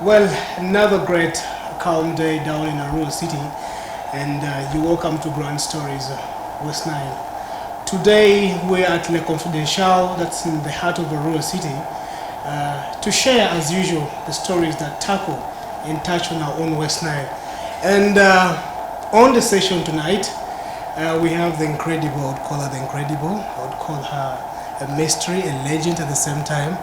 Well, another great calm day down in Arua City, and you're welcome to Grand Stories, Westnile. Today we're at Le Confidential, that's in the heart of Arua City, to share, as usual, the stories that tackle and touch on our own Westnile. And on the session tonight, we have the incredible, I would call her the incredible, I would call her a mystery, a legend at the same time,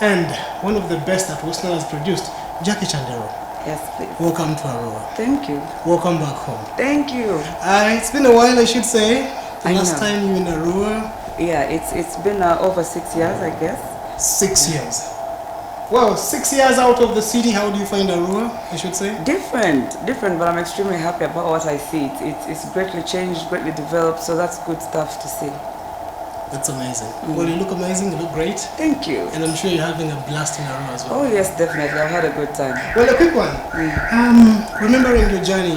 and one of the best that Westnile has produced, Jackie Chandiru. Yes, please. Welcome to Arua. Thank you. Welcome back home. Thank you. It's been a while, I should say. The I last know. time you were in Arua. Yeah, it's been over 6 years, I guess. 6 years. Well, 6 years out of the city, how do you find Arua, I should say? Different, but I'm extremely happy about what I see. It's greatly changed, greatly developed, so that's good stuff to see. That's amazing. Well, you look amazing, you look great. Thank you. And I'm sure you're having a blast in Arua as well. Oh yes, definitely. I've had a good time. Well, a quick one. Remembering your journey,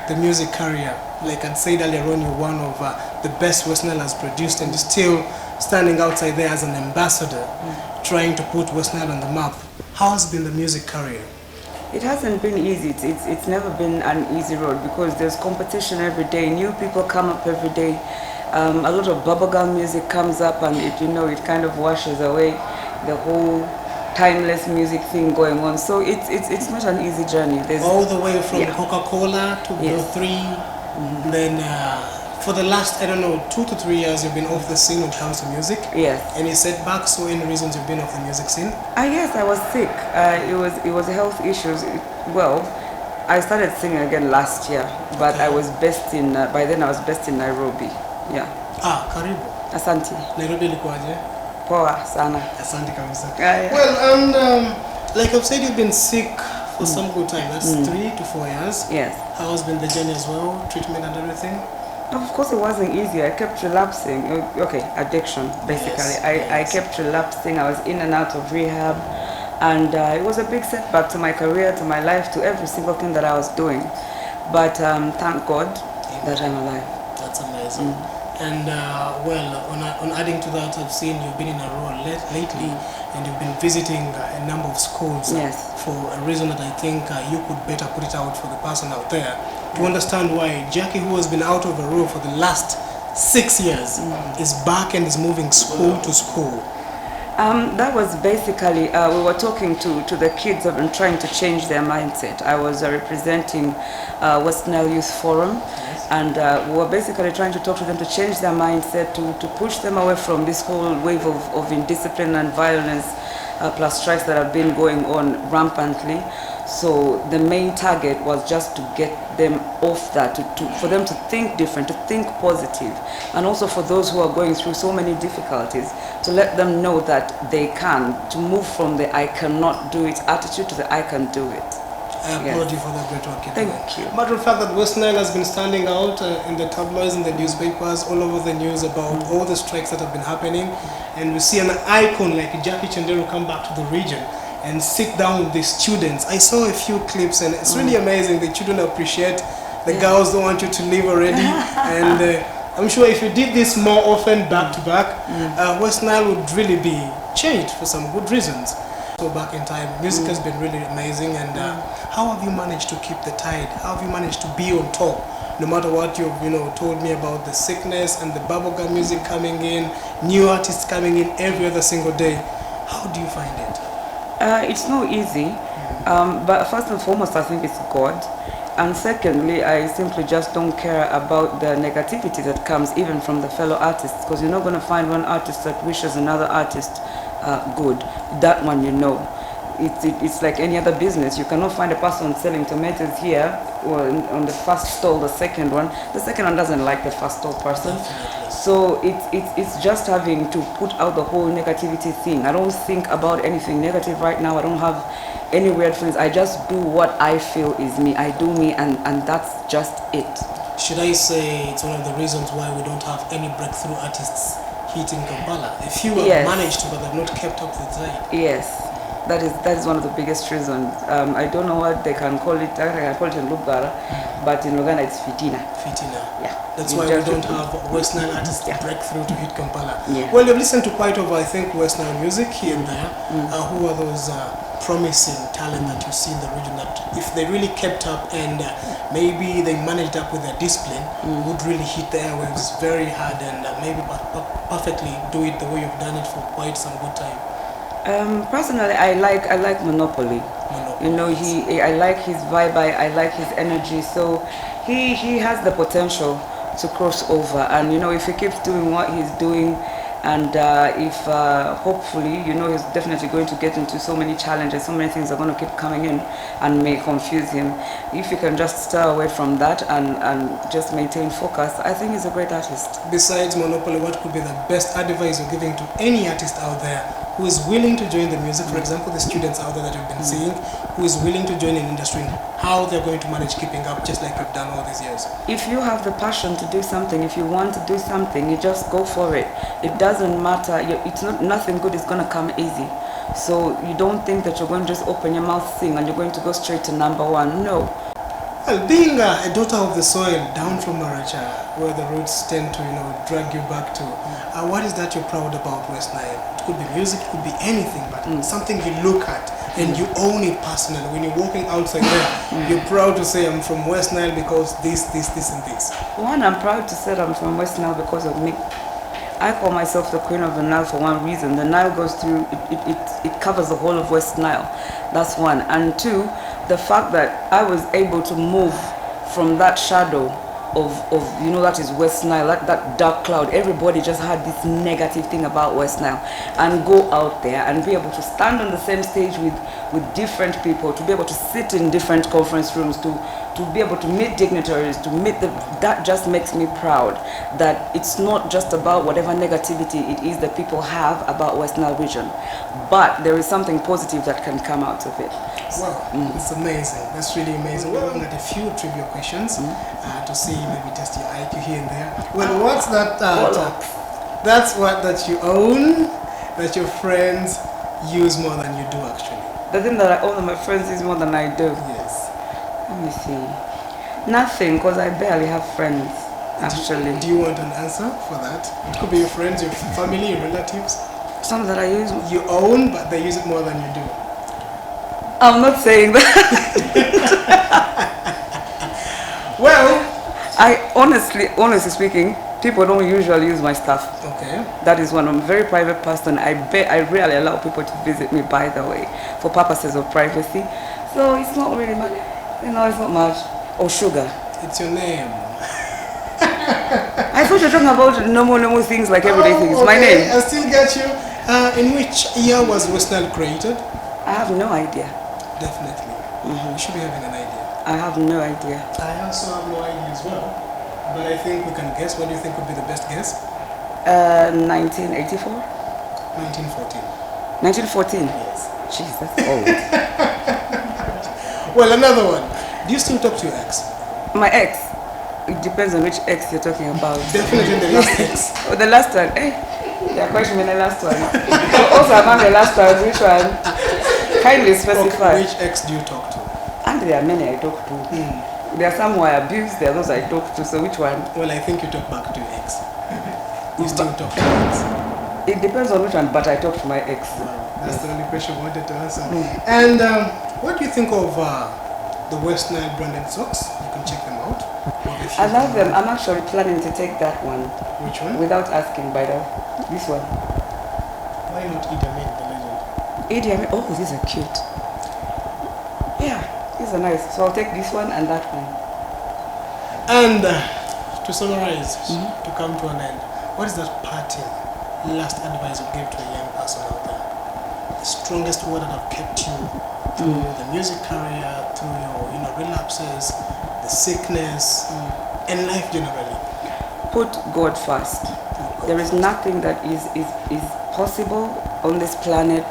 the music career, like I'd said earlier on, you're one of the best Westnile has produced, and you're still standing outside there as an ambassador, trying to put Westnile on the map. How has been the music career? It hasn't been easy. It's never been an easy road because there's competition every day. New people come up every day. A lot of bubblegum music comes up, and it kind of washes away the whole timeless music thing going on. So it's not an easy journey. There's all the way from Coca-Cola to Yes. Go3, then for the last, I don't know, 2 to 3 years you've been off the scene when it comes to music. Yes. Any setbacks or any reasons you've been off the music scene? Yes, I was sick. It was health issues. Well, I started singing again last year, but I was based in by then I was based in Nairobi. Yeah. Karibu. Asante. Nairobi ilikuwaje? Poa sana. Asante kabisa. Yeah. Well, and like I've said, you've been sick for some good time. That's 3 to 4 years. Yes. How has been the journey as well? Treatment and everything? Of course, it wasn't easy. I kept relapsing. Okay, addiction, basically. Yes. I kept relapsing. I was in and out of rehab. And it was a big setback to my career, to my life, to every single thing that I was doing. But thank God that I'm alive. That's amazing. And well, on adding to that, I've seen you've been in Arua lately, and you've been visiting a number of schools. Yes. For a reason that I think you could better put it out for the person out there to understand why Jackie, who has been out of Arua for the last 6 years, is back and is moving school to school. That was basically, we were talking to the kids and trying to change their mindset. I was representing Westnile Youth Forum, and we were basically trying to talk to them to change their mindset, to push them away from this whole wave of indiscipline and violence, plus strikes that have been going on rampantly. So the main target was just to get them off that, for them to think different, to think positive, and also for those who are going through so many difficulties, to let them know that they can, to move from the I cannot do it attitude to the I can do it. I applaud you for that great work you're doing. Thank you. Matter of fact, that Westnile has been standing out in the tabloids, in the newspapers, all over the news about all the strikes that have been happening, and we see an icon like Jackie Chandiru come back to the region and sit down with the students. I saw a few clips, and it's really amazing. The children appreciate. The girls don't want you to leave already. And I'm sure if you did this more often, back to back, Westnile would really be changed for some good reasons. So back in time, music has been really amazing. And how have you managed to keep the tide? How have you managed to be on top? No matter what you've told me about the sickness and the bubblegum music coming in, new artists coming in every other single day. How do you find it? It's not easy, but first and foremost, I think it's God. And secondly, I simply just don't care about the negativity that comes even from the fellow artists, because you're not going to find one artist that wishes another artist good. That one, it's like any other business. You cannot find a person selling tomatoes here or on the first stall, the second one doesn't like the first stall person. So it's just having to put out the whole negativity thing. I don't think about anything negative right now. I don't have any weird feelings. I just do what I feel is me. I do me, and that's just it. Should I say it's one of the reasons why we don't have any breakthrough artists hitting Kampala? A few have managed to, but they've not kept up with the tide. Yes. That is one of the biggest reasons. I don't know what they can call it. I can call it in Lugara, but in Luganda it's fitina. Fitina. Yeah. That's You why we just- don't have Westnile artists break through to hit Kampala. Yeah. Well, you've listened to quite of, I think, Westnile music here and there. Who are those promising talent that you see in the region that if they really kept up and maybe they managed up with their discipline, would really hit the airwaves very hard and maybe perfectly do it the way you've done it for quite some good time? Personally, I like Monopoly. You know, I like his vibe. I like his energy. So he has the potential to cross over. And you know, if he keeps doing what he's doing, and if hopefully, you know, he's definitely going to get into so many challenges. So many things are going to keep coming in and may confuse him. If he can just stay away from that and just maintain focus, I think he's a great artist. Besides Monopoly, what could be the best advice you're giving to any artist out there who is willing to join the music, for example, the students out there that you've been seeing, who is willing to join an industry, how they're going to manage keeping up just like you've done all these years? If you have the passion to do something, if you want to do something, you just go for it. It doesn't matter. Nothing good is going to come easy. So you don't think that you're going to just open your mouth, sing, and you're going to go straight to number one. No. Well, being a daughter of the soil, down from Maracha, where the roots tend to, drag you back to, what is that you're proud about West Nile? It could be music, it could be anything, but something you look at and you own it personally. When you're walking outside there, you're proud to say, I'm from West Nile because this, and this. One, I'm proud to say that I'm from West Nile because of me. I call myself the Queen of the Nile for one reason. The Nile goes through, it covers the whole of West Nile. That's one. And two, the fact that I was able to move from that shadow of that is West Nile, that dark cloud. Everybody just had this negative thing about West Nile, and go out there and be able to stand on the same stage with different people, to be able to sit in different conference rooms, to be able to meet dignitaries, that just makes me proud that it's not just about whatever negativity it is that people have about West Nile region, but there is something positive that can come out of it. Wow, it's amazing. That's really amazing. We're looking at a few trivia questions to see, maybe test your IQ here and there. Well, what's that? That's what that you own, that your friends use more than you do actually. The thing that I own that my friends use more than I do. Yes. Let me see. Nothing, because I barely have friends, actually. Do you want an answer for that? It could be your friends, your family, your relatives. Some that I use. You own, but they use it more than you do. I'm not saying that. Well, I honestly speaking, people don't usually use my stuff. okay. That is one. I'm a very private person. I rarely allow people to visit me, by the way, for purposes of privacy. So it's not really much. It's not much. Or sugar. It's your name. I thought you were talking about normal things like everyday things. Okay. My name. I still get you. In which year was Westnile created? I have no idea. Definitely. You should be having an idea. I have no idea. I also have no idea as well. But I think we can guess. What do you think would be the best guess? 1984? 1914. 1914? Yes. Jeez, that's old. Well, another one. Do you still talk to your ex? My ex? It depends on which ex you're talking about. Definitely the last ex. Oh, the last one. You're questioning the last one. Also among the last one, which one? Kindly specify. Okay, which ex do you talk to? And there are many I talk to. There are some who I abuse, there are those I talk to, so which one? Well, I think you talk back to your ex. You still talk to your ex. It depends on which one, but I talk to my ex. That's the only question I wanted to answer. And what do you think of the West Nile branded socks? You can check them out. I love them. I'm actually planning to take that one. Which one? Without asking, by the way. This one. Why not Idi Amin, the legend? Idi Amin. Oh, these are cute. Yeah, these are nice. So I'll take this one and that one. And to summarize, to come to an end, what is that parting last advice you give to a young person out there? The strongest word that have kept you through the music career, through your relapses, the sickness, and life generally. Put God first. There is nothing that is possible on this planet.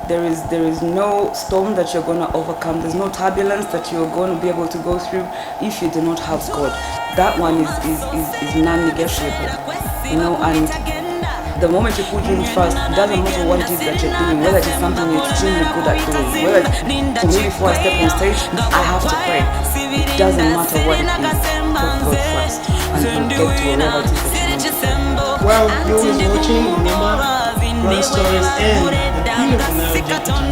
There is no storm that you're going to overcome. There's no turbulence that you're going to be able to go through if you do not have God. That one is non-negotiable, and the moment you put him first, it doesn't matter what it is that you're doing, whether it is something you're extremely good at doing, whether for me before I step on stage, I have to pray. It doesn't matter what it is, put God first, and you'll get to wherever it is that you want to. Well, you always watching, remember, Grand Stories and the beautiful Nile Jackie